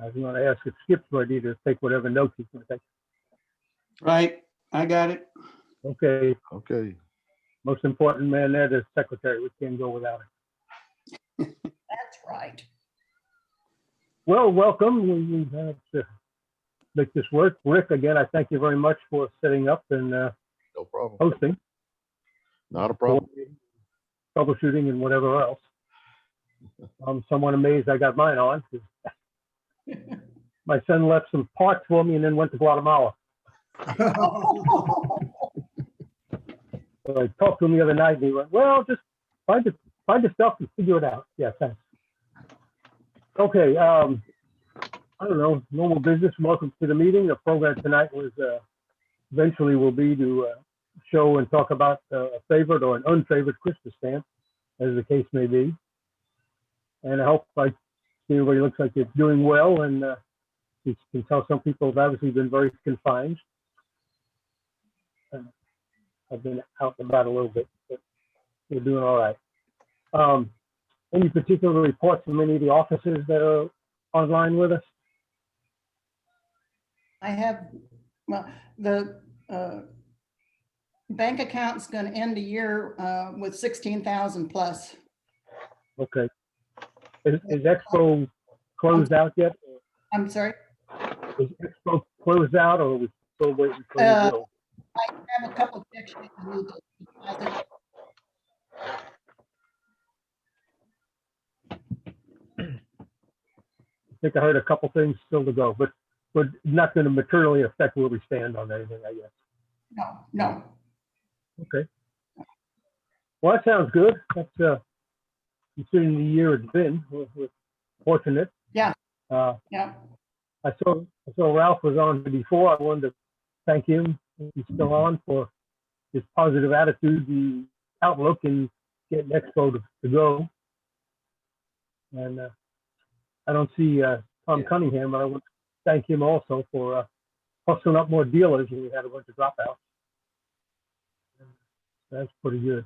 I was going to ask if Skip's ready to take whatever notes he's going to take. Right, I got it. Okay, Okay. most important man there, the secretary. We can't go without it. That's right. Well, welcome. We have to make this work. Rick, again, I thank you very much for setting up and No problem. hosting, Not a problem. troubleshooting, and whatever else. I'm somewhat amazed I got mine on. 'Cause my son left some parts for me and then went to Guatemala. So I talked to him the other night and he went, well, just find the stuff and figure it out. Yeah, thanks. Okay, I don't know, normal business. Welcome to the meeting. The program tonight was eventually will be to show and talk about a favorite or an unfavored Christmas stamp, as the case may be. And I hope like everybody looks like it's doing well, and you can tell some people have obviously been very confined. I've been out and about a little bit, but we're doing all right. Any particular reports from any of the offices that are online with us? I have, well, the bank account's gonna end the year with 16,000 plus. Okay. Is Expo closed out yet? I'm sorry, Is Expo closed out, or are we still waiting for the bill? I have a couple of checks I need to deposit. I think I heard a couple things still to go, but not going to materially affect where we stand on anything, I guess. No. Okay. Well, that sounds good. That's considering the year it's been, we're fortunate. Yeah. I saw Ralph was on before. I wanted to thank him, if he's still on, for his positive attitude, the outlook, and getting Expo to go. And I don't see Tom Cunningham, but I want to thank him also for hustling up more dealers when we had a bunch of dropouts. That's pretty good.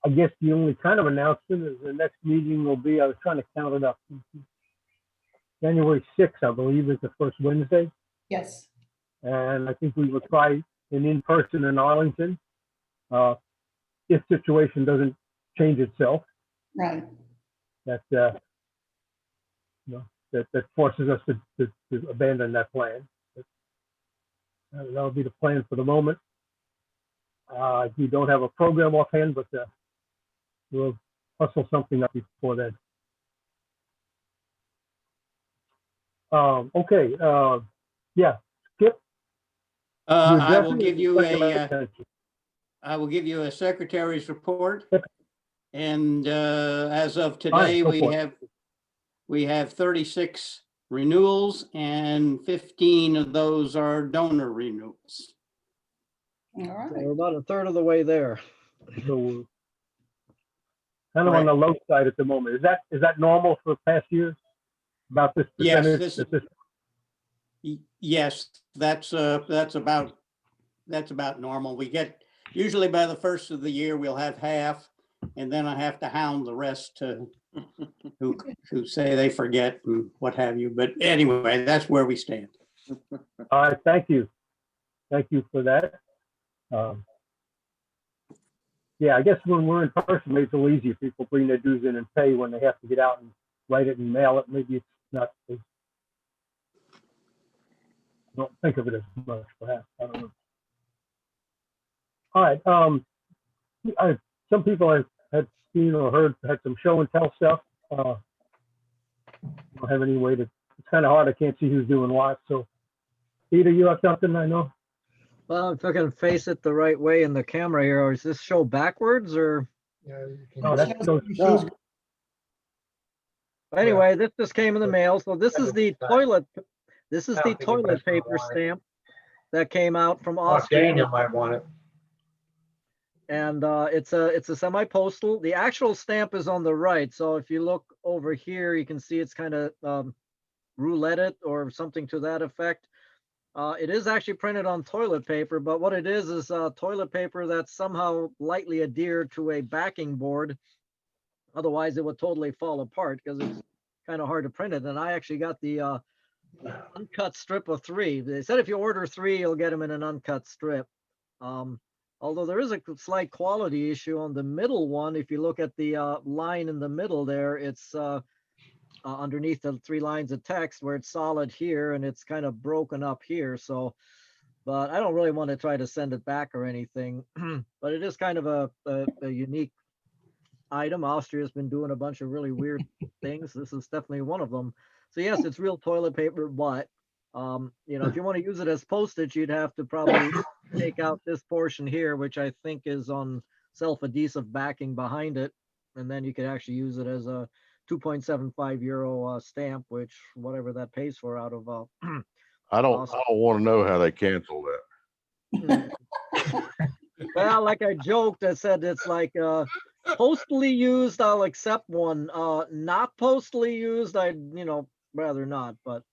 I guess the only kind of announcement is the next meeting will be, I was trying to count it up, January 6th, I believe, is the first Wednesday. Yes. And I think we will try an in-person in Arlington if situation doesn't change itself. Right. That that forces us to abandon that plan. But, that'll be the plan for the moment. We don't have a program offhand, but we'll hustle something up before then. Okay. Yeah, Skip. I will give you a secretary's report. And as of today, we have 36 renewals, and 15 of those are donor renewals. All right. So we're about a third of the way there. So we're kind of on the low side at the moment. Is that normal for past years? About this percentage? Yes, that's about normal. We get, usually by the first of the year, we'll have half, and then I have to hound the rest to who say they forget and what have you. But anyway, that's where we stand. All right, thank you. Thank you for that. Yeah, I guess when we're in person, it's a little easier. People bring their dues in and pay when they have to get out and write it and mail it. Maybe it's not, don't think of it as much, perhaps. I don't know. All right. Some people I've had seen or heard had some show and tell stuff. Don't have any way to, it's kind of hard. I can't see who's doing what. So, Peter, you have something I know? Well, if I can face it the right way in the camera here, or is this show backwards or? Oh, that's No. Anyway, this just came in the mail. So this is the toilet. This is the toilet paper stamp that came out from Austin. Daniel might want it. And it's a semi-postal. The actual stamp is on the right. So if you look over here, you can see it's kind of rouletted or something to that effect. It is actually printed on toilet paper, but what it is toilet paper that's somehow lightly adhered to a backing board Otherwise, it would totally fall apart because it's kind of hard to print it. And I actually got the uncut strip of 3. They said if you order 3, you'll get them in an uncut strip. Um, Although there is a slight quality issue on the middle one. If you look at the line in the middle there, it's underneath the 3 lines of text where it's solid here and it's kind of broken up here. So, but I don't really want to try to send it back or anything. But it is kind of a unique item. Austria's been doing a bunch of really weird things. This is definitely one of them. So yes, it's real toilet paper, but you know, if you want to use it as postage, you'd have to probably take out this portion here, which I think is on self-adhesive backing behind it. And then you could actually use it as a 2.75 euro stamp, which whatever that pays for out of I don't Awesome. want to know how they cancel that. well, like I joked, I said it's like postally used, I'll accept one. Not postally used, I'd, you know, rather not. But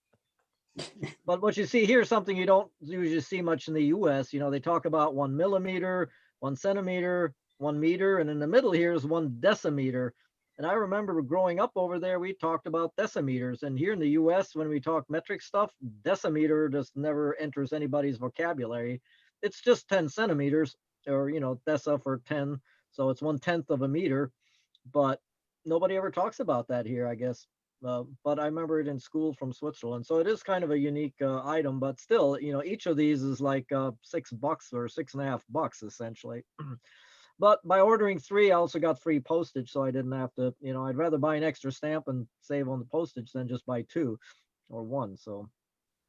what you see here is something you don't usually see much in the US. You know, they talk about 1 millimeter, 1 centimeter, 1 meter, and in the middle here is 1 decimeter. And I remember growing up over there, we talked about decimeters. And here in the US, when we talk metric stuff, decimeter just never enters anybody's vocabulary. It's just 10 centimeters, or, you know, deci for 10. So it's 1/10 of a meter. But nobody ever talks about that here, I guess. But I remember it in school from Switzerland. So it is kind of a unique item, but still, you know, each of these is like $6 or $6.50 essentially. But by ordering 3, I also got free postage. So I didn't have to, you know, I'd rather buy an extra stamp and save on the postage than just buy 2 or 1. So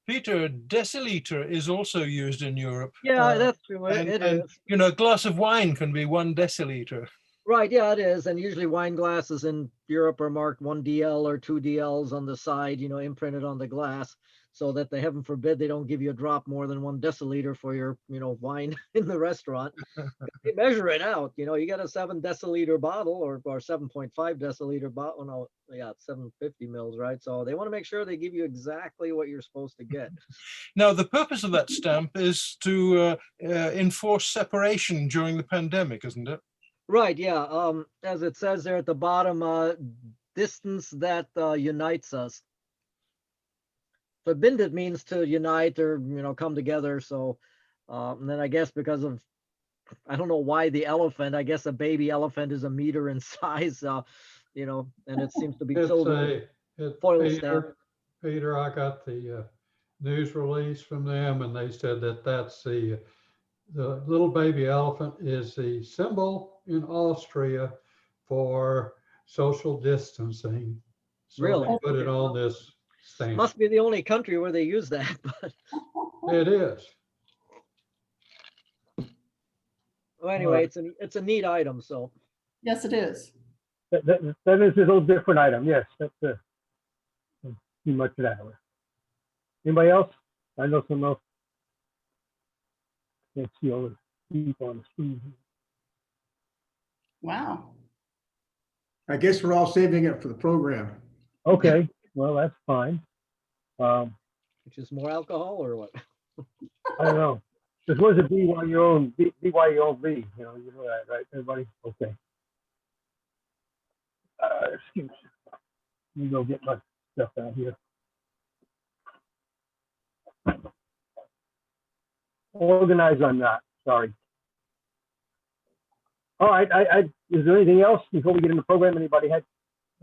Peter, deciliter is also used in Europe. yeah, that's true. And, It and, is. you know, a glass of wine can be 1 deciliter. Right, yeah, it is. And usually wine glasses in Europe are marked 1 DL or 2 DLs on the side, you know, imprinted on the glass, so that they, heaven forbid, they don't give you a drop more than 1 deciliter for your, you know, wine in the restaurant. You measure it out, you know, you get a 7 deciliter bottle or 7.5 deciliter bottle. No, yeah, 750 mils, right? So they want to make sure they give you exactly what you're supposed to get. Now, the purpose of that stamp is to enforce separation during the pandemic, isn't it? Right, yeah. As it says there at the bottom, distance that unites us. Verbindet means to unite or, you know, come together. So, and then I guess because of, I don't know why the elephant, I guess a baby elephant is a meter in size, you know, and it seems to be filled with foil stamp. Peter, I got the news release from them and they said that that's the little baby elephant is the symbol in Austria for social distancing. So Really? they put it on this stamp. Must be the only country where they use that, but It is. well, anyway, it's a neat item. So Yes, it is. That is a little different item. Yes, that's too much of that. Anybody else? I know some else. Can't see all the people on the screen. Wow. I guess we're all saving it for the program. Okay, well, that's fine. which is more alcohol or what? I don't know. Just what is it? Be while you own be while you own be. You know that, right? Everybody? Okay. Excuse me. Let me go get my stuff out here. Organized, I'm not. Sorry. All right. Is there anything else before we get in the program? Anybody had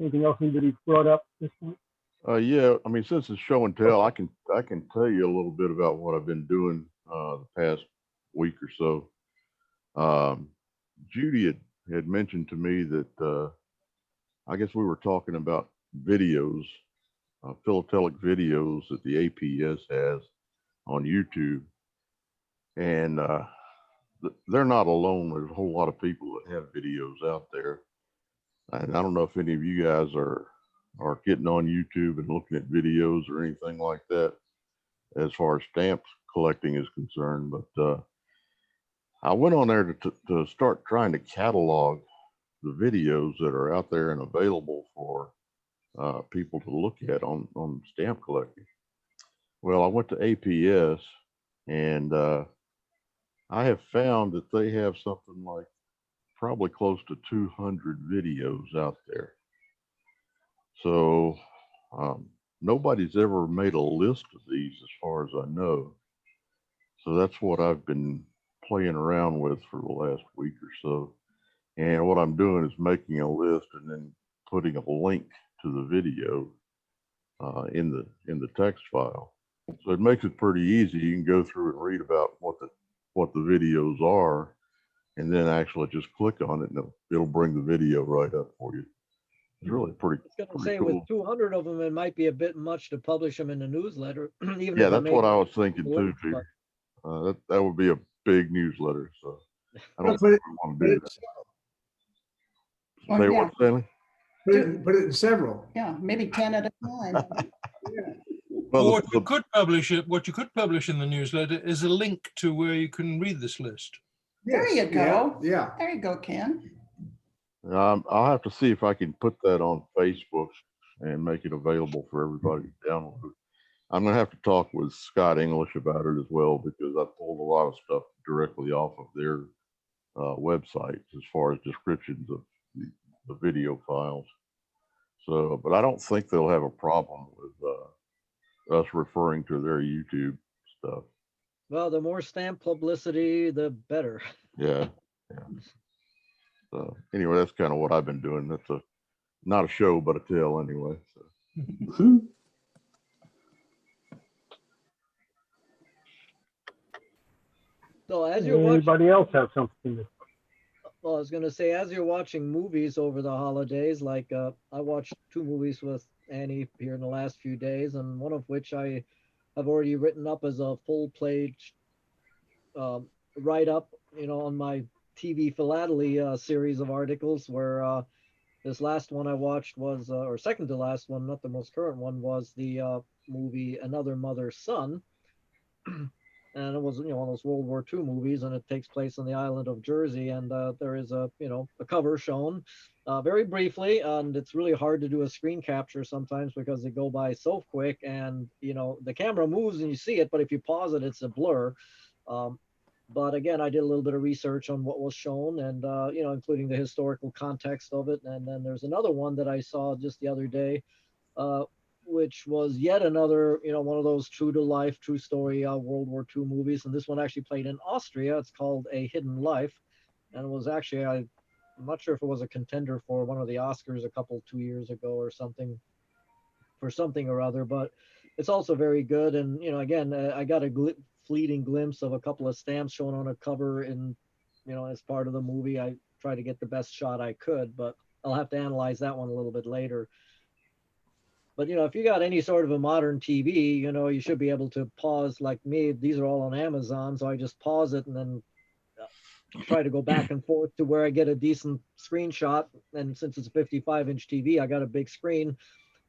anything else need to be brought up this point? Yeah, I mean, since it's show and tell, I can tell you a little bit about what I've been doing the past week or so. Judy had mentioned to me that I guess we were talking about videos, philatelic videos that the APS has on YouTube, and they're not alone. There's a whole lot of people that have videos out there, and I don't know if any of you guys are getting on YouTube and looking at videos or anything like that as far as stamps collecting is concerned, but I went on there to start trying to catalog the videos that are out there and available for people to look at on stamp collecting. Well, I went to APS and I have found that they have something like probably close to 200 videos out there. So nobody's ever made a list of these as far as I know. So that's what I've been playing around with for the last week or so. And what I'm doing is making a list and then putting a link to the video in the text file. So it makes it pretty easy. You can go through and read about what the videos are, and then actually just click on it, and it'll bring the video right up for you. It's really pretty. I was gonna pretty say cool. with 200 of them, it might be a bit much to publish them in the newsletter. Even Yeah, if I that's make what I was thinking too, links, Peter. but That would be a big newsletter. So I don't Put it, want put to do it, that. Oh, Say yeah. what, Stanley? put it in several. Yeah, maybe 10 at a time. Well, Or what you could publish in the newsletter is a link to where you can read this list. There you Yes, yeah, go. Yeah. There you go, Ken. I'll have to see if I can put that on Facebook and make it available for everybody to download. I'm gonna have to talk with Scott English about it as well, because I pulled a lot of stuff directly off of their website as far as descriptions of the video files. So, but I don't think they'll have a problem with us referring to their YouTube stuff. well, the more stamp publicity, the better. Yeah. So anyway, that's kind of what I've been doing. That's not a show, but a tale anyway. So. So as you're watching, Anybody else have something? well, I was gonna say, as you're watching movies over the holidays, like I watched 2 movies with Annie here in the last few days, and one of which I have already written up as a full-page write-up, on my TV philately series of articles, where this last one I watched was, or second to last one, not the most current one, was the movie Another Mother's Son. And it was, one of those World War II movies, and it takes place on the island of Jersey. And there is a cover shown very briefly, and it's really hard to do a screen capture sometimes because they go by so quick, and the camera moves and you see it, but if you pause it, it's a blur. But again, I did a little bit of research on what was shown, and including the historical context of it. And then there's another one that I saw just the other day, which was yet another, one of those true to life, true story World War II movies. And this one actually played in Austria. It's called A Hidden Life. And it was actually, I'm not sure if it was a contender for one of the Oscars 2 years ago or something, for something or other, but it's also very good. And, again, I got a fleeting glimpse of a couple of stamps shown on a cover in, as part of the movie. I tried to get the best shot I could, but I'll have to analyze that one a little bit later. But, if you got any sort of a modern TV, you should be able to pause like me. These are all on Amazon. So I just pause it and then try to go back and forth to where I get a decent screenshot. And since it's a 55-inch TV, I got a big screen,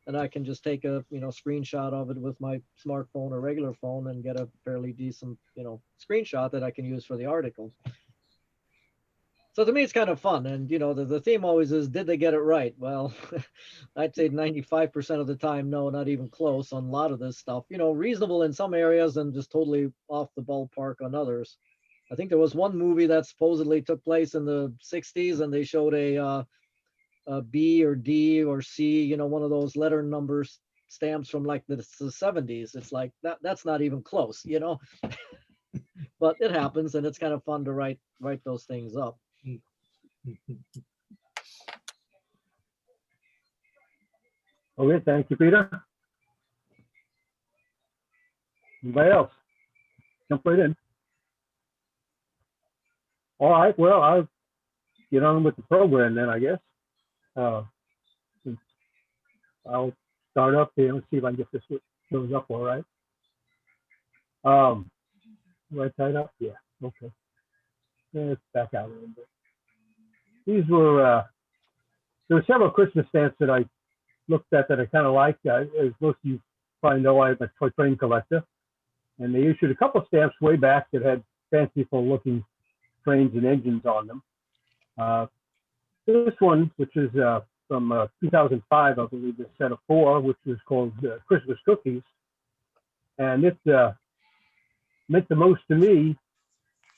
and I can just take a, screenshot of it with my smartphone or regular phone and get a fairly decent, screenshot that I can use for the article. So to me, it's kind of fun. And, the theme always is, did they get it right? Well, I'd say 95% of the time, no, not even close on a lot of this stuff. Reasonable in some areas and just totally off the ballpark on others. I think there was one movie that supposedly took place in the 60s, and they showed a B or D or C, one of those letter numbers stamps from like the 70s. It's like that's not even close, But it happens, and it's kind of fun to write those things up. Okay, thank you, Peter. Anybody else? Jump right in. All right, well, I'll get on with the program then, I guess. I'll start up here and see if I can get this shows up all right. Right side up? Yeah, okay. Let's back out a little bit. These were, there were several Christmas stamps that I looked at that I kind of liked. As most of you probably know, I'm a toy train collector. And they issued a couple of stamps way back that had fanciful looking trains and engines on them. This one, which is from 2005, I believe, a set of 4, which was called Christmas Cookies. And it meant the most to me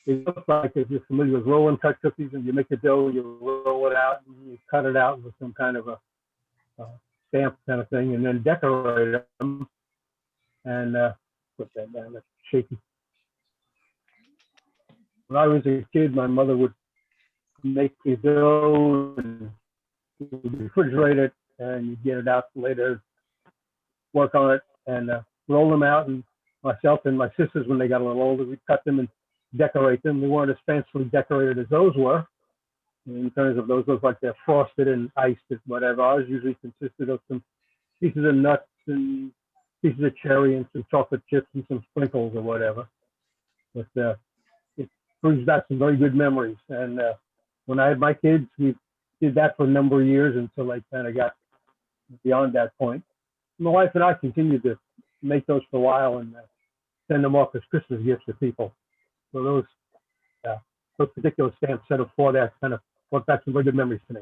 it looks like, if you're familiar with roll and cut cookies, and you make the dough, you roll it out, and you cut it out with some kind of a stamp kind of thing, and then decorate them, and put that down, that's shaky. When I was a kid, my mother would make the dough and refrigerate it, and you get it out later, work on it, and roll them out. And myself and my sisters, when they got a little older, we cut them and decorate them. They weren't as fancily decorated as those were. In terms of those, look like they're frosted and iced and whatever. Ours usually consisted of some pieces of nuts and pieces of cherry and some chocolate chips and some sprinkles or whatever. But it brings back some very good memories. And when I had my kids, we did that for a number of years until they kind of got beyond that point. My wife and I continued to make those for a while and send them off as Christmas gifts to people. So those particular stamps set up for that kind of brought back some very good memories to me.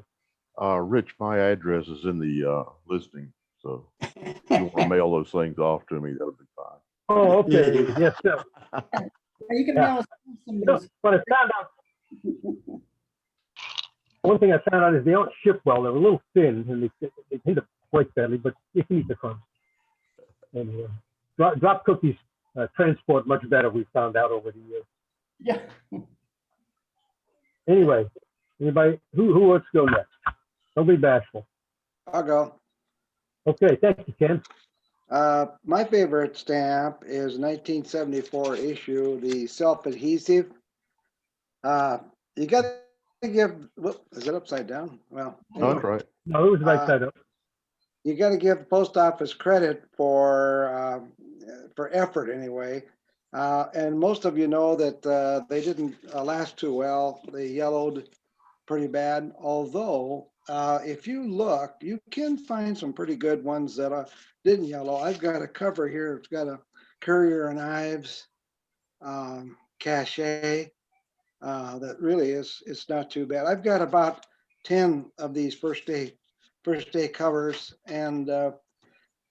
Rich, my address is in the listing, so if you want to mail those things off to me, that'll be fine. Oh, okay. Yes, sir. You can Yeah. mail us some You of know, those. but I found out, one thing I found out is they don't ship well. They're a little thin and they tend to break badly, but you can eat the crumbs. And drop cookies transport much better, we found out over the years. Yeah. Anyway, anybody, who wants to go next? Don't be bashful. I'll go. Okay, thank you, Ken. My favorite stamp is 1974 issue, the self-adhesive. You got to give, is it upside down? Well, No, that's right. No, it was right side up. you got to give the post office credit for effort anyway. And most of you know that they didn't last too well. They yellowed pretty bad. Although, if you look, you can find some pretty good ones that didn't yellow. I've got a cover here. It's got a Courier and Ives cachet that really it's not too bad. I've got about 10 of these first day covers, and the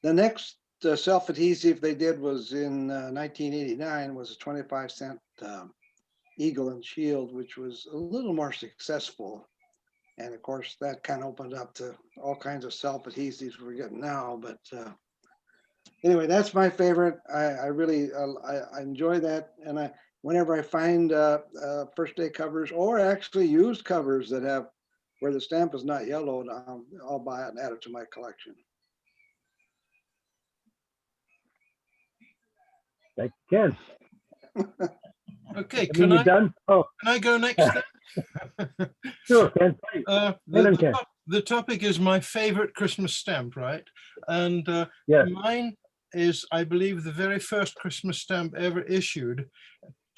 next self-adhesive they did was in 1989, was a 25-cent Eagle and Shield, which was a little more successful. And of course, that kind of opened up to all kinds of self-adhesives we're getting now. But anyway, that's my favorite. I really I enjoy that. And whenever I find first day covers or actually used covers that have where the stamp is not yellowed, I'll buy it and add it to my collection. Thank you, Ken. Okay, I mean, you're done? Oh, can I go next then? sure, Ken. Please. Ken. The topic is my favorite Christmas stamp, right? And Yes. mine is, I believe, the very first Christmas stamp ever issued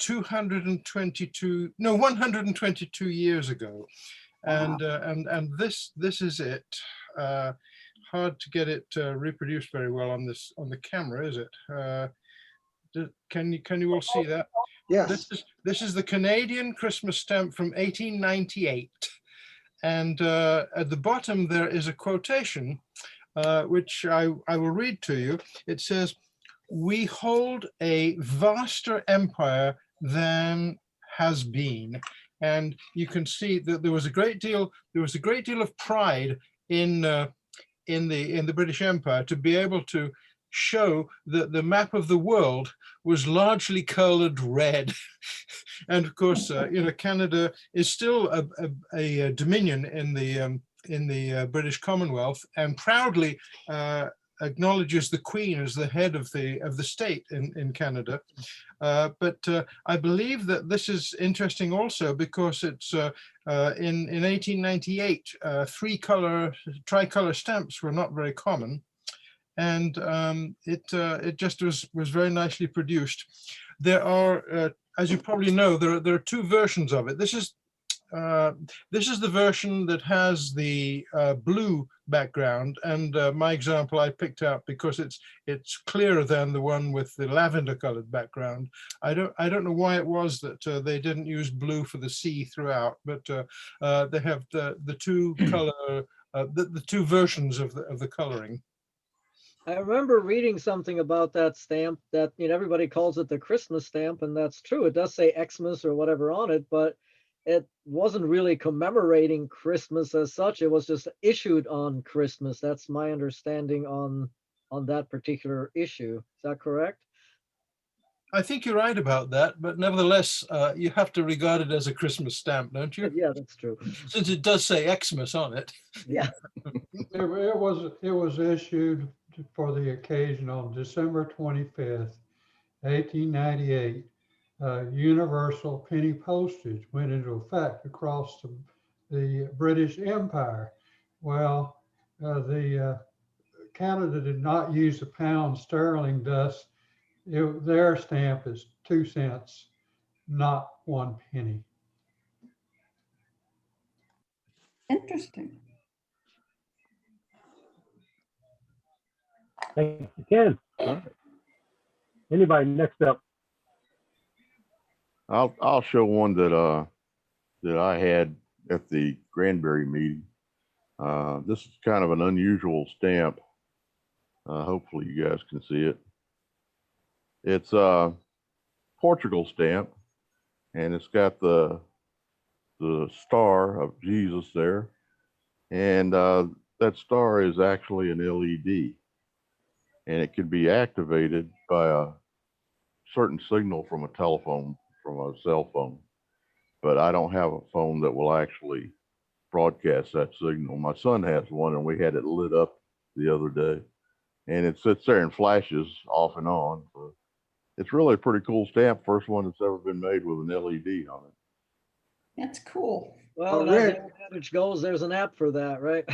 122 years ago. And this is it. Hard to get it reproduced very well on the camera, is it? Can you all see that? Yes. This is the Canadian Christmas stamp from 1898. And at the bottom, there is a quotation, which I will read to you. It says, "We hold a vaster empire than has been." And you can see that there was a great deal of pride in the British Empire to be able to show that the map of the world was largely colored red. And of course, Canada is still a dominion in the British Commonwealth, and proudly acknowledges the Queen as the head of the state in Canada. But I believe that this is interesting also because it's in 1898, tricolor stamps were not very common. And it just was very nicely produced. There are, as you probably know, there are two versions of it. This is the version that has the blue background, and my example I picked out because it's clearer than the one with the lavender colored background. I don't know why it was that they didn't use blue for the sea throughout, but they have the two color the two versions of the coloring. I remember reading something about that stamp that, everybody calls it the Christmas stamp, and that's true. It does say Xmas or whatever on it, but it wasn't really commemorating Christmas as such. It was just issued on Christmas. That's my understanding on that particular issue. Is that correct? I think you're right about that, but nevertheless, you have to regard it as a Christmas stamp, don't you? Yeah, that's true. Since it does say Xmas on it. Yeah. It was issued for the occasion on December 25th, 1898. Universal penny postage went into effect across the British Empire. Well, Canada did not use the pound sterling, thus their stamp is 2 cents, not 1 penny. Interesting. Thank you, Ken. All right. Anybody next up? I'll show one that I had at the Granbury meeting. This is kind of an unusual stamp. Hopefully you guys can see it. It's a Portugal stamp, and it's got the star of Jesus there, and that star is actually an LED, and it can be activated by a certain signal from a telephone, from a cell phone. But I don't have a phone that will actually broadcast that signal. My son has one, and we had it lit up the other day, and it sits there and flashes off and on. So it's really a pretty cool stamp. First one that's ever been made with an LED on it. That's cool. Well, Oh, as Rick. the adage goes, there's an app for that, right?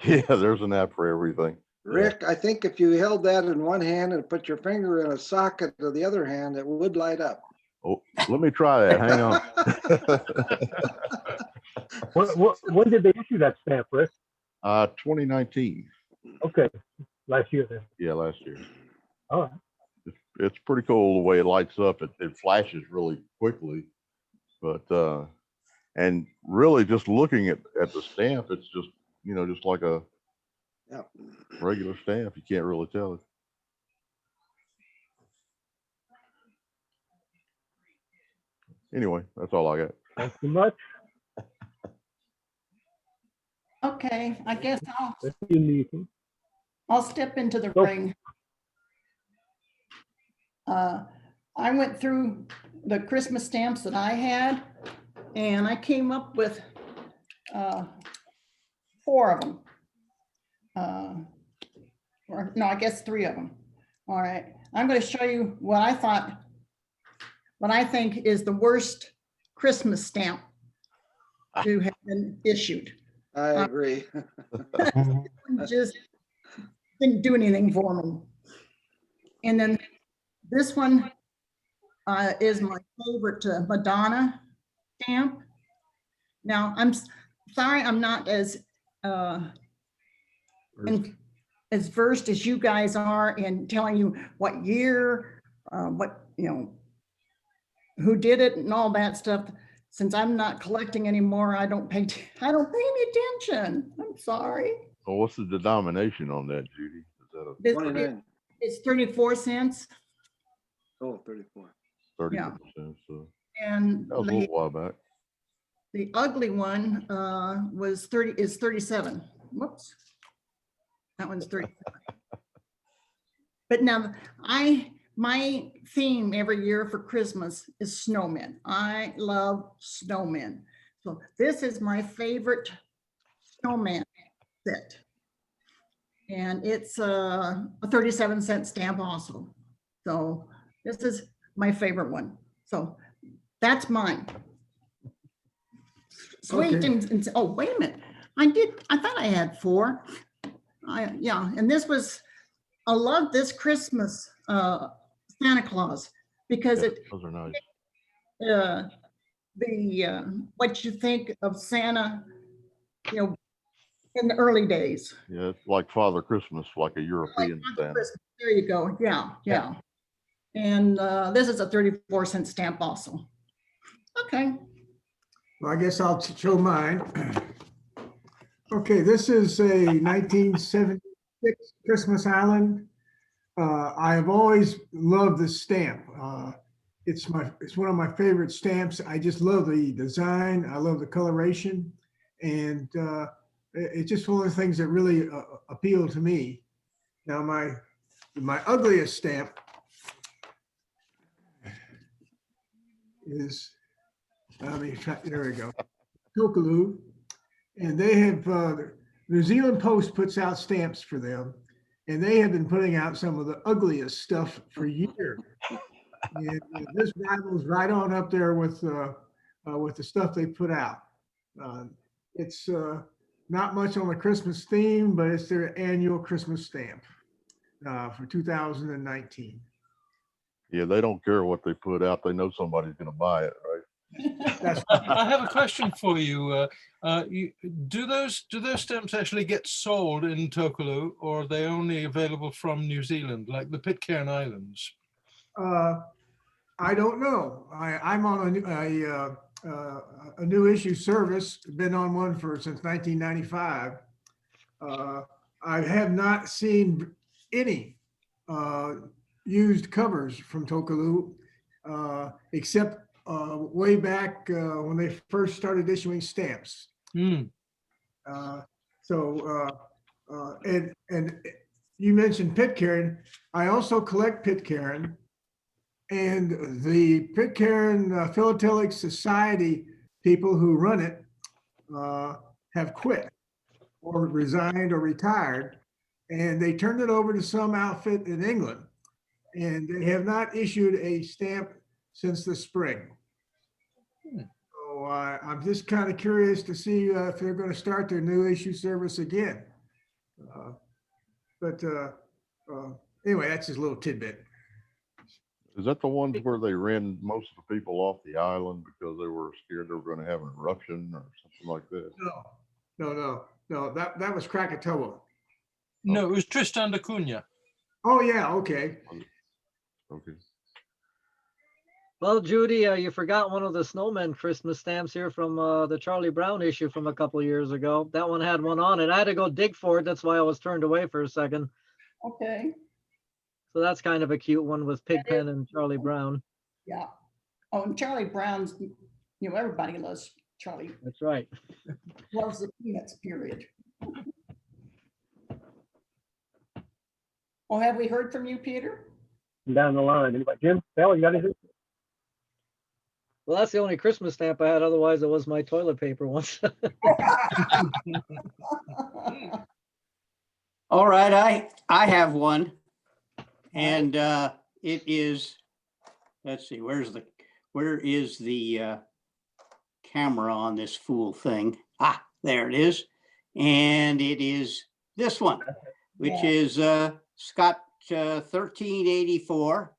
Yeah, there's an app for everything. Rick, I think if you held that in one hand and put your finger in a socket of the other hand, it would light up. Oh, let me try that. Hang on. When did they issue that stamp, Rick? 2019. Okay, last year then. Yeah, last year. All right. It's pretty cool the way it lights up. It flashes really quickly, but and really just looking at the stamp, it's just just like a Yep. regular stamp. You can't really tell it. Anyway, that's all I got. Thanks so much. Okay, I guess That's unique. I'll step into the Go. ring. I went through the Christmas stamps that I had, and I came up with 4 of them. Or no, I guess 3 of them. All right, I'm going to show you what I think is the worst Christmas stamp to have been issued. I agree. Just didn't do anything for me. And then this one is my favorite Madonna stamp. Now, I'm sorry I'm not as as versed as you guys are in telling you what year, who did it and all that stuff. Since I'm not collecting anymore, I don't pay any attention. I'm sorry. Well, what's the denomination on that, Judy? Is that a 29. It's 34 cents. Oh, 34. 30%? Yeah. So And that was a little while back. the ugly one is 37. Whoops. That one's 37. But now my theme every year for Christmas is snowmen. I love snowmen. So this is my favorite snowman set. And it's a 37-cent stamp also. So this is my favorite one. So that's mine. Sweet Okay. and oh, wait a minute. I thought I had 4. Yeah, and this was, I love this Christmas Santa Claus because Yeah, it those are nice. what you think of Santa, in the early days. Yeah, it's like Father Christmas, like a Like European Father Santa. Christmas. There you go. Yeah. And this is a 34-cent stamp also. Okay. Well, I guess I'll show mine. Okay, this is a 1970 Christmas Island. I have always loved this stamp. It's one of my favorite stamps. I just love the design. I love the coloration, and it's just one of the things that really appeal to me. Now, my ugliest stamp is, let me try, there we go, Tokaloo. And they have, New Zealand Post puts out stamps for them, and they have been putting out some of the ugliest stuff for years. And this rivals right on up there with the stuff they put out. It's not much on the Christmas theme, but it's their annual Christmas stamp for 2019. Yeah, they don't care what they put out. They know somebody's going to buy it, right? That's I have a question for you. Do those stamps actually get sold in Tokelau, or are they only available from New Zealand, like the Pitcairn Islands? I don't know. I'm on a new issue service, been on one since 1995. I have not seen any used covers from Tokelau, except way back when they first started issuing stamps. Mm. And you mentioned Pitcairn. I also collect Pitcairn. And the Pitcairn Philatelic Society people who run it have quit or resigned or retired, and they turned it over to some outfit in England, and they have not issued a stamp since the spring. So I'm just kind of curious to see if they're going to start their new issue service again. Anyway, that's just a little tidbit. Is that the ones where they ran most of the people off the island because they were scared they were going to have an eruption or something like that? No. That was Krakatoa. No, it was Tristan da Cunha. Oh yeah, okay. Okay. Well, Judy, you forgot one of the snowman Christmas stamps here from the Charlie Brown issue from a couple of years ago. That one had one on it. I had to go dig for it. That's why I was turned away for a second. Okay, So that's kind of a cute one with Pigpen and Charlie Brown. yeah. Oh, and Charlie Brown's, everybody loves Charlie, That's right. loves the Peanuts, period. Well, have we heard from you, Peter? Down the line. Anybody? Jim? Sal, you got anything? Well, that's the only Christmas stamp I had. Otherwise, it was my toilet paper once. All right, I have one. And it is, let's see, where is the camera on this fool thing? Ah, there it is. And it is this one, which is Scott 1384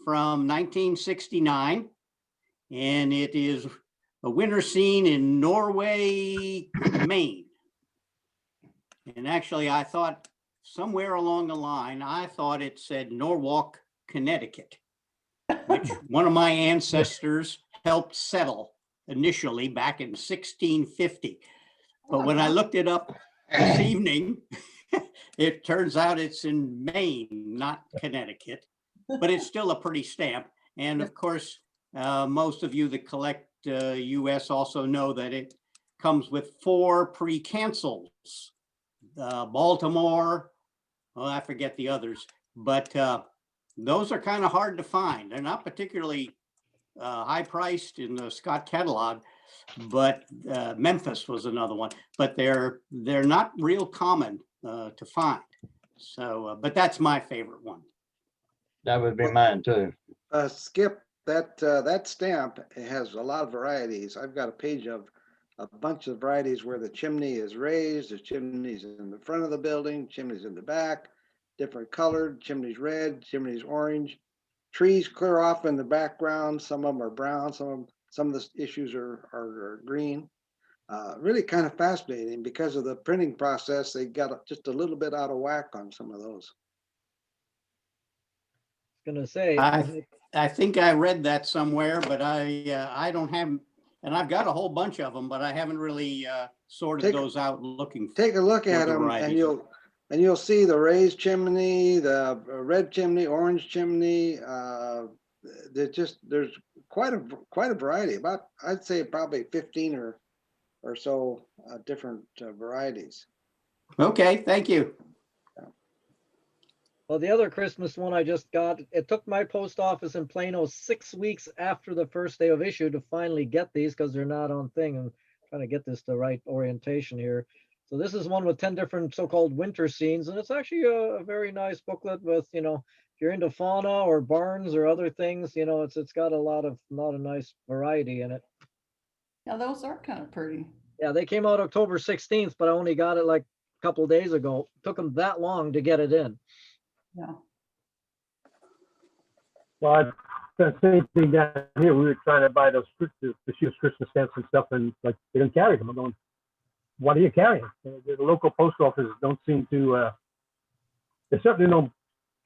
from 1969. And it is a winter scene in Norway, Maine. And actually, I thought somewhere along the line, I thought it said Norwalk, Connecticut, which one of my ancestors helped settle initially back in 1650. But when I looked it up this evening, it turns out it's in Maine, not Connecticut, but it's still a pretty stamp. And of course, most of you that collect US also know that it comes with 4 pre-cancels. Baltimore, well, I forget the others, but those are kind of hard to find. They're not particularly high priced in the Scott catalog, but Memphis was another one, but they're not real common to find. So, but that's my favorite one. That would be mine too. Skip, that stamp has a lot of varieties. I've got a page of a bunch of varieties where the chimney is raised, there's chimneys in the front of the building, chimneys in the back, different colored, chimneys red, chimneys orange, trees clear off in the background. Some of them are brown, some of the issues are green. Really kind of fascinating because of the printing process. They got just a little bit out of whack on some of those. Gonna say, I think I read that somewhere, but I don't have, and I've got a whole bunch of them, but I haven't really sorted those out looking. Take a look at them, and And you'll see the raised chimney, the red chimney, orange chimney. There's quite a variety. About, I'd say probably 15 or so different varieties. Okay, thank you. Well, the other Christmas one I just got, it took my post office in Plano 6 weeks after the first day of issue to finally get these because they're not on thing. I'm trying to get this the right orientation here. So this is one with 10 different so-called winter scenes, and it's actually a very nice booklet with, you know, if you're into fauna or barns or other things, you know, it's got a lot of nice variety in it. Yeah, those are kind of pretty. Yeah, they came out October 16th, but I only got it like a couple days ago. Took them that long to get it in. Yeah. Well, I the same thing down here. We were trying to buy those the Christmas stamps and stuff, and like they didn't carry them. I'm going, what are you carrying? The local post offices don't seem to. They certainly don't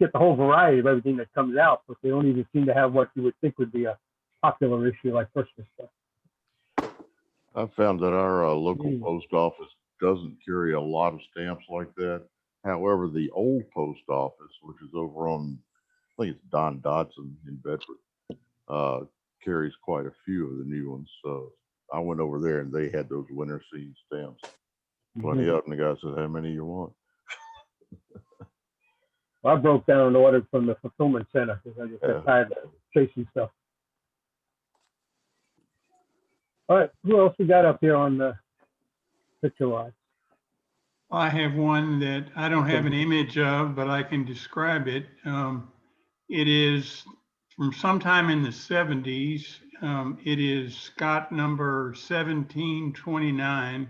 get the whole variety of everything that comes out, but they don't even seem to have what you would think would be a popular issue like Christmas stuff. I found that our local post office doesn't carry a lot of stamps like that. However, the old post office, which is over on, I think it's Don Dodson in Bedford, carries quite a few of the new ones. So I went over there and they had those winter scene stamps. Plenty of them. The guy said, how many you want? Well, I broke down and ordered from the fulfillment center because I just got tired of chasing stuff. All right, who else we got up here on the picture line? I have one that I don't have an image of, but I can describe it. It is from sometime in the 70s. It is Scott number 1729,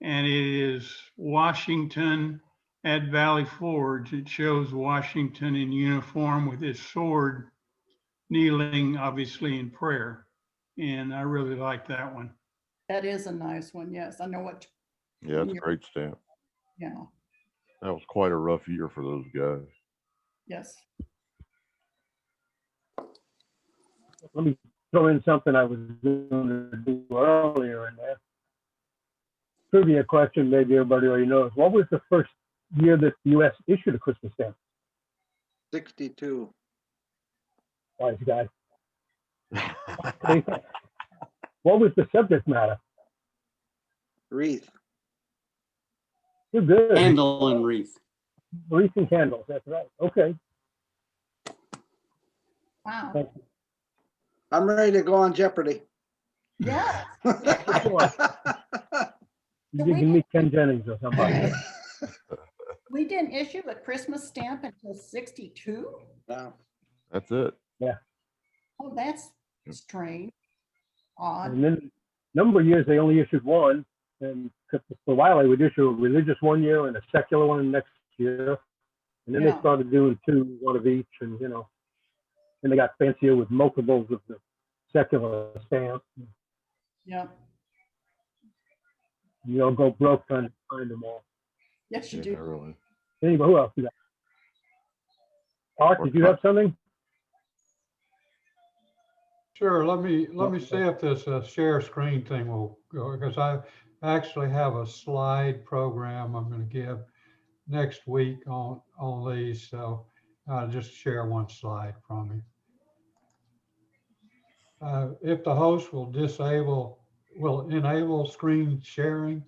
and it is Washington at Valley Forge. It shows Washington in uniform with his sword, kneeling, obviously in prayer. And I really like that one. That is a nice one. Yes, I know what. Yeah, it's a great stamp. Yeah. That was quite a rough year for those guys. Yes. Let me throw in something I was going to do earlier in there. Trivia question, maybe everybody already knows. What was the first year that the U.S. issued a Christmas stamp? 62. Wise guy. What was the subject matter? Wreath. You're good. Candle and wreath. Wreath and candles, that's right. Okay. Wow. Thank you. I'm ready to go on Jeopardy. Yeah. You can meet Ken Jennings or somebody. We didn't issue a Christmas stamp until 62? Wow. That's it. Oh, that's strange. Odd. And then a number of years they only issued one, and for a while they would issue a religious one year and a secular one next year, and then they Yeah. started doing two, one of each, and you know, then they got fancier with multiples of the secular stamp. Yeah. You don't go broke trying to find them all. Yes, you Yeah, do. really. Anyway, who else you got? Art, did you have something? Sure, let me see if this share screen thing will go, because I actually have a slide program I'm going to give next week on these. So I'll just share one slide from me. If the host will enable screen sharing,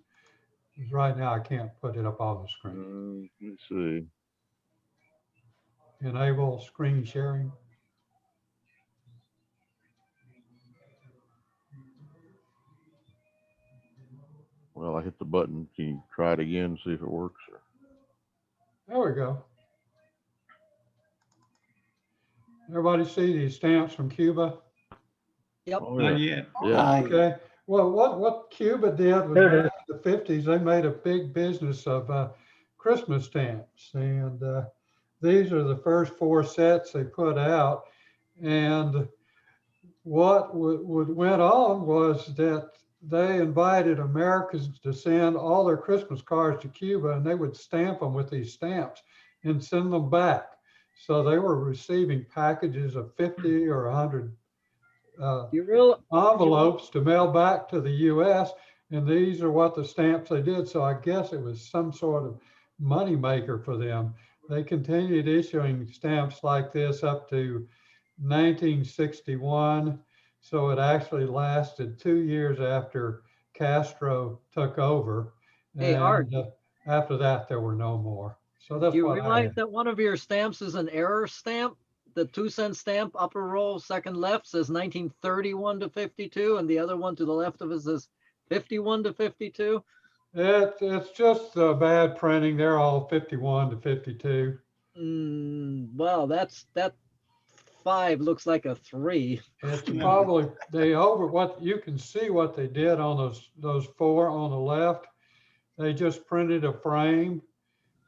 because right now I can't put it up on the screen. Let's see. Enable screen sharing. Well, I hit the button. Can you try it again and see if it works? Or... There we go. Everybody see these stamps from Cuba? Yep. Oh, Not yeah. yet. Yeah. Okay. Well, what Cuba did was There it back in the 50s, they made a big business of Christmas stamps. And these are the first 4 sets they put out. And what went on was that they invited Americans to send all their Christmas cards to Cuba, and they would stamp them with these stamps and send them back. So they were receiving packages of 50 or 100 envelopes to mail back to the US. And these are what the stamps they did. So I guess it was some sort of moneymaker for them. They continued issuing stamps like this up to 1961. So it actually lasted 2 years after Castro took over. Hey, Art. And after that, there were no more. So that's Do you what I realize had. that one of your stamps is an error stamp? The 2-cent stamp, upper row, second left, says 1931 to 52, and the other one to the left of it says 51 to 52. It's just bad printing. They're all 51 to 52. Well, that 5 looks like a 3. It's probably, what you can see what they did on those 4 on the left. They just printed a frame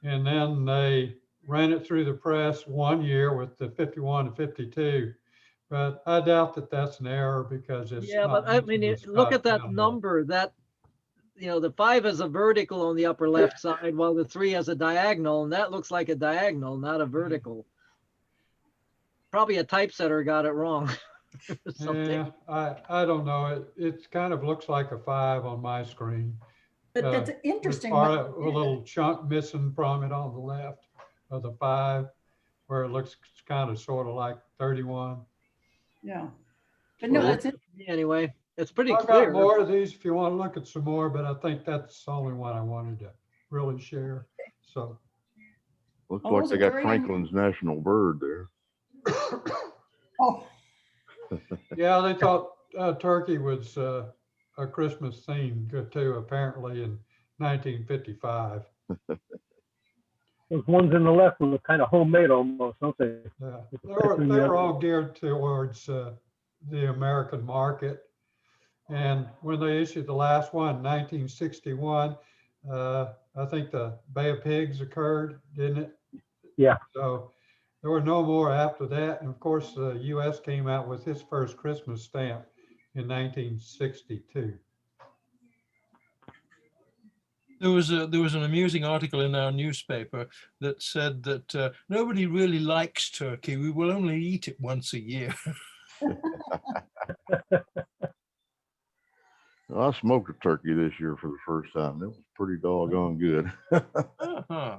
and then they ran it through the press 1 year with the 51 to 52. But I doubt that that's an error because it's. Yeah, not but I mentioned mean, with look at Scott that Campbell. number. That, the 5 is a vertical on the upper left side, while the 3 has a diagonal, and that looks like a diagonal, not a vertical. Probably a typesetter got it wrong. or something. Yeah, I don't know. It kind of looks like a 5 on my screen. But that's With interesting. a little chunk missing from it on the left of the 5, where it looks kind of sort of like 31. Yeah. But no, Well, that's it. Anyway, it's pretty I've clear. got more of these if you want to look at some more, but I think that's the only one I wanted to really share. So, Looks Oh, like those they are got very Franklin's national bird there. Oh, yeah, they thought turkey was a Christmas theme too, apparently in 1955. Those ones in the left look kind of homemade almost, don't they? Yeah, they were all geared towards the American market. And when they issued the last one, 1961, I think the Bay of Pigs occurred, didn't it? Yeah. So there were no more after that. And of course, the US came out with its first Christmas stamp in 1962. There was an amusing article in our newspaper that said that nobody really likes turkey. We will only eat it once a year. I smoked a turkey this year for the first time. It was pretty doggone good. Uh-huh.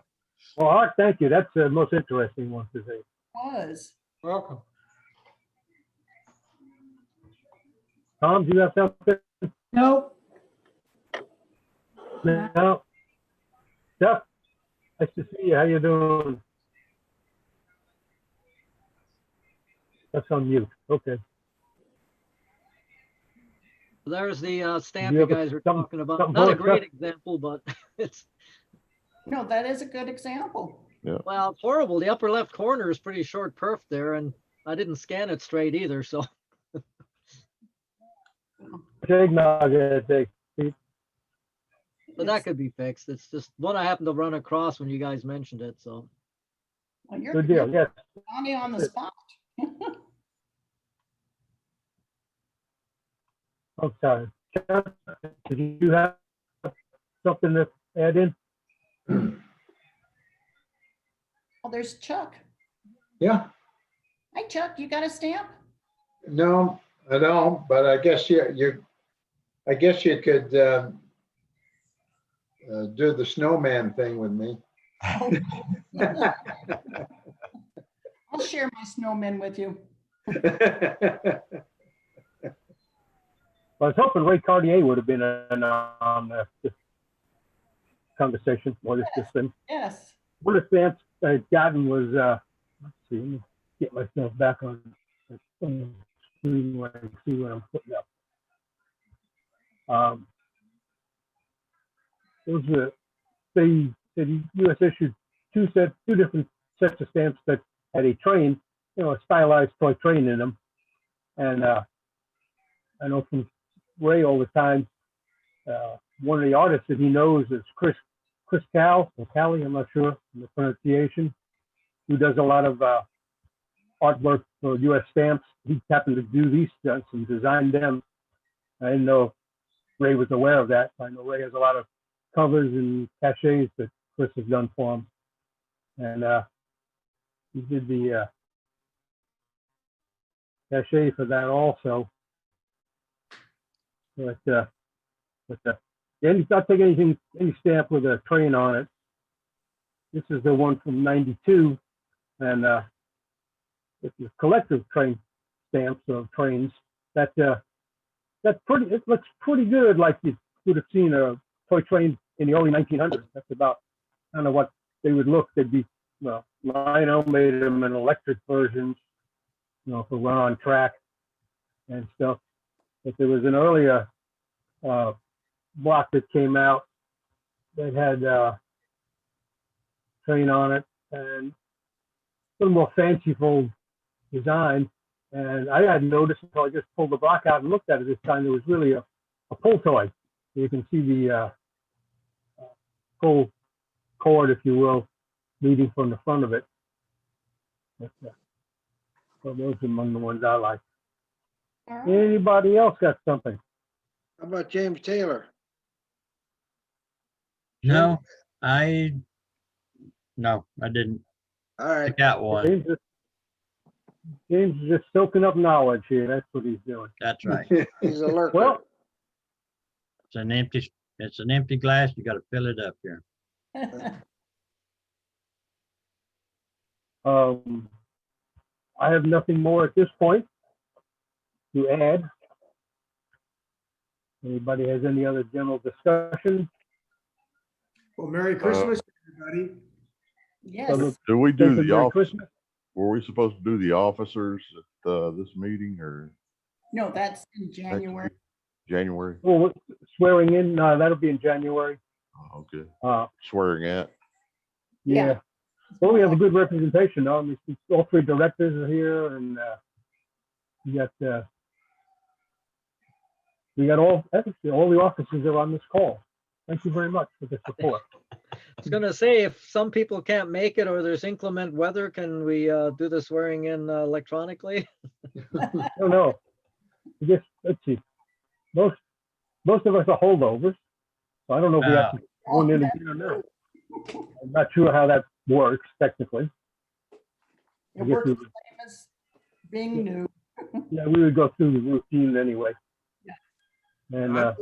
Well, Art, thank you. That's the most interesting one to see. was. Welcome. Tom, do you have something? Nope. No. Jeff, nice to see you. How you doing? That's on mute. Okay. There's the stamp You you have a- guys are something- talking about. something Not a for us, great Jeff? example, but it's, No, that is a good example. well, it's horrible. The upper left corner is pretty short perf there, and I didn't scan it straight either, so. Eggnog, I think. But that could be fixed. It's just one I happened to run across when you guys mentioned it, so. Well, you're Good deal. Yes. Johnny on the spot. I'm sorry. Jeff, did you have something to add in? Oh, there's Chuck. Yeah, Hi, Chuck. You got a stamp? no, I don't, but I guess I guess you could do the snowman thing with me. I'll share my snowmen with you. I was hoping Ray Cartier would have been on this conversation or this thing. Yes. One of the stamps I'd gotten was, let's see, let me get myself back on the screen where I can see what I'm putting up. Those were, the US issued two different sets of stamps that had a train, a stylized toy train in them. And I know from Ray all the time, one of the artists that he knows is Chris Cal, or Callie, I'm not sure the pronunciation, who does a lot of artwork for US stamps. He happened to do these stamps and designed them. I didn't know if Ray was aware of that. I know Ray has a lot of covers and cachets that Chris has done for him. And he did the cachet for that also. But yeah, he's not taking any stamp with a train on it. This is the one from '92, and it's the collective train stamps of trains. That's pretty. It looks pretty good, like you would have seen a toy train in the early 1900s. That's about, I don't know what they would look. They'd be, well, Lionel made them in electric versions, you know, for run on track and stuff. But there was an earlier block that came out that had train on it and a little more fanciful design. And I hadn't noticed until I just pulled the block out and looked at it this time. There was really a pull toy. You can see the pull cord, if you will, leading from the front of it. But, so those are among the ones I like. All right. Anybody else got something? How about James Taylor? No, I didn't. All right, Pick out one. James is just soaking up knowledge here. That's what he's doing. That's right. he's alert. Well, It's an empty glass. You got to fill it up here. I have nothing more at this point to add. Anybody has any other general discussion? Well, Merry Christmas, everybody. Yes. Do we do the Merry office? Christmas. Were we supposed to do the officers at this meeting or No, that's in January. January? Well, swearing in, that'll be in January. Oh, okay. Swearing at. Yeah. Yeah. Well, we have a good representation. I mean, all three directors are here, and we got all the officers are on this call. Thank you very much for the support. I was gonna say, if some people can't make it or there's inclement weather, can we do the swearing in electronically? No. Just let's see. Most of us are holdovers, so I don't know if we have to go in again or not. I'm not sure how that works technically. It works the same as being new. Yeah, we would go through the routine anyway. Yeah. And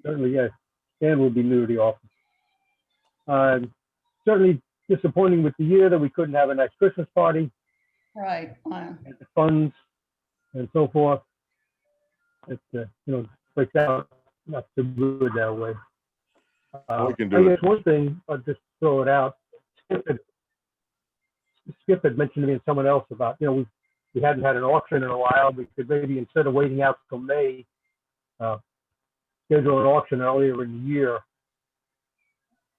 certainly, yes, Stan will be new to the office. Certainly disappointing with the year that we couldn't have a nice Christmas party Right. and the funds and so forth. It breaks out not so good that way. We can I do guess it. one thing, I'll just throw it out. Skip had mentioned to me and someone else about, we hadn't had an auction in a while. We could maybe, instead of waiting out till May, schedule an auction earlier in the year.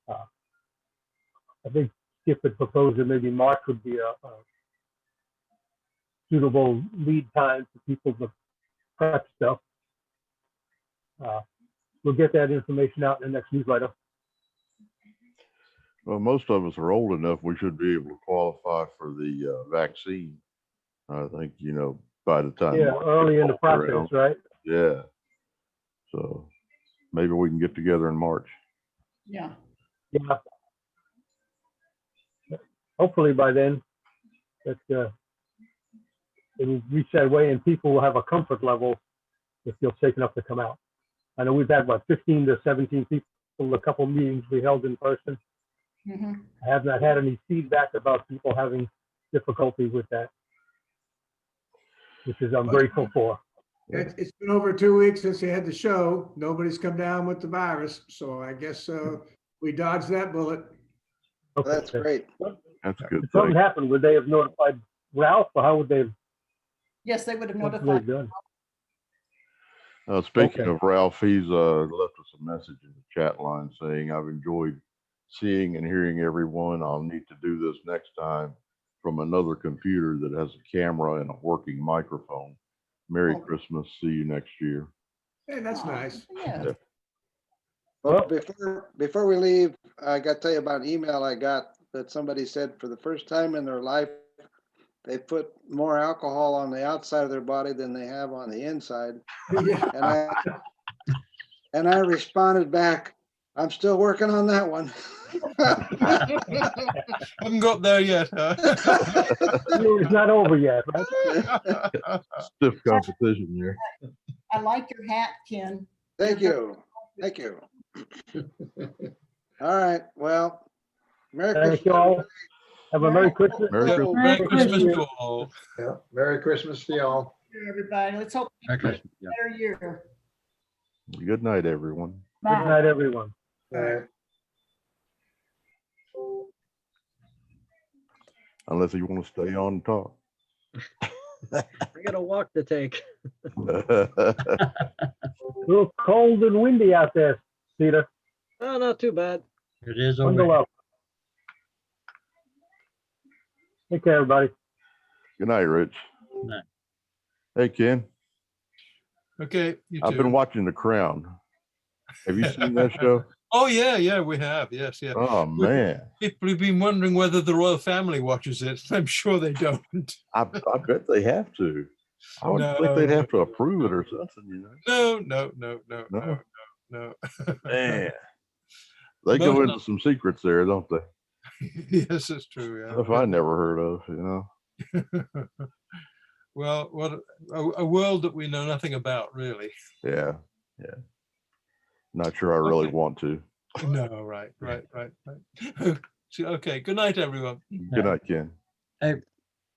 I think Skip had proposed that maybe March would be a suitable lead time for people to prep stuff. We'll get that information out in the next newsletter. Well, most of us are old enough, we should be able to qualify for the vaccine. I think, by the time. Yeah, early in the rolls process, around. right? Yeah. So maybe we can get together in March. Yeah. Yeah. Hopefully by then, that it will reach that way and people will have a comfort level if feel safe enough to come out. I know we've had, 15 to 17 people, a couple meetings we held in person. Mm-hmm. I have not had any feedback about people having difficulty with that, which is I'm grateful for. It's been over 2 weeks since they had the show. Nobody's come down with the virus, so I guess we dodged that bullet. Okay. That's great. That's a good If something thing. happened, would they have notified Ralph, or how would they have Yes, they would have what would they notified. have done? Speaking Okay. of Ralph, he's left us a message in the chat line saying, I've enjoyed seeing and hearing everyone. I'll need to do this next time from another computer that has a camera and a working microphone. Merry Oh. Christmas. See you next year. Hey, that's Oh, nice. Yeah. Well, before we leave, I got to tell you about an email I got that somebody said for the first time in their life, they put more alcohol on the outside of their body than they have on the inside. Yeah. And I responded back, I'm still working on that one. Haven't got there yet, huh? It's not over yet, right? Stiff competition here. I like your hat, Ken. Thank you. Thank you. All right. Well, Merry Thank Christmas. you all. Have a Merry Christmas. Merry Yeah, Christmas. Merry Merry Christmas Christmas. to all. Yeah, Merry Christmas to y'all. Everybody, let's hope Merry Christmas, yeah. a better year. Good night, everyone. Good night, everyone. All right. Unless you want to stay on and talk. I got a walk to take. A little cold and windy out there, Peter. Oh, not too bad. It is Bundle over. up. Take care, everybody. Good night, Rich. Good night. Hey, Ken. Okay, you I've been too. watching The Crown. Have you seen that show? Oh, yeah, we have. Yes, yeah. Oh, man. People have been wondering whether the royal family watches it. I'm sure they don't. I bet they have to. I would think they'd have to approve it or something, you know? No. Man. They go into some secrets there, don't they? Yes, it's true. Stuff I never heard of, you know? Well, what a world that we know nothing about, really. Yeah. Not sure I really want to. No, right. So, okay, good night, everyone. Good night, Ken. Hey,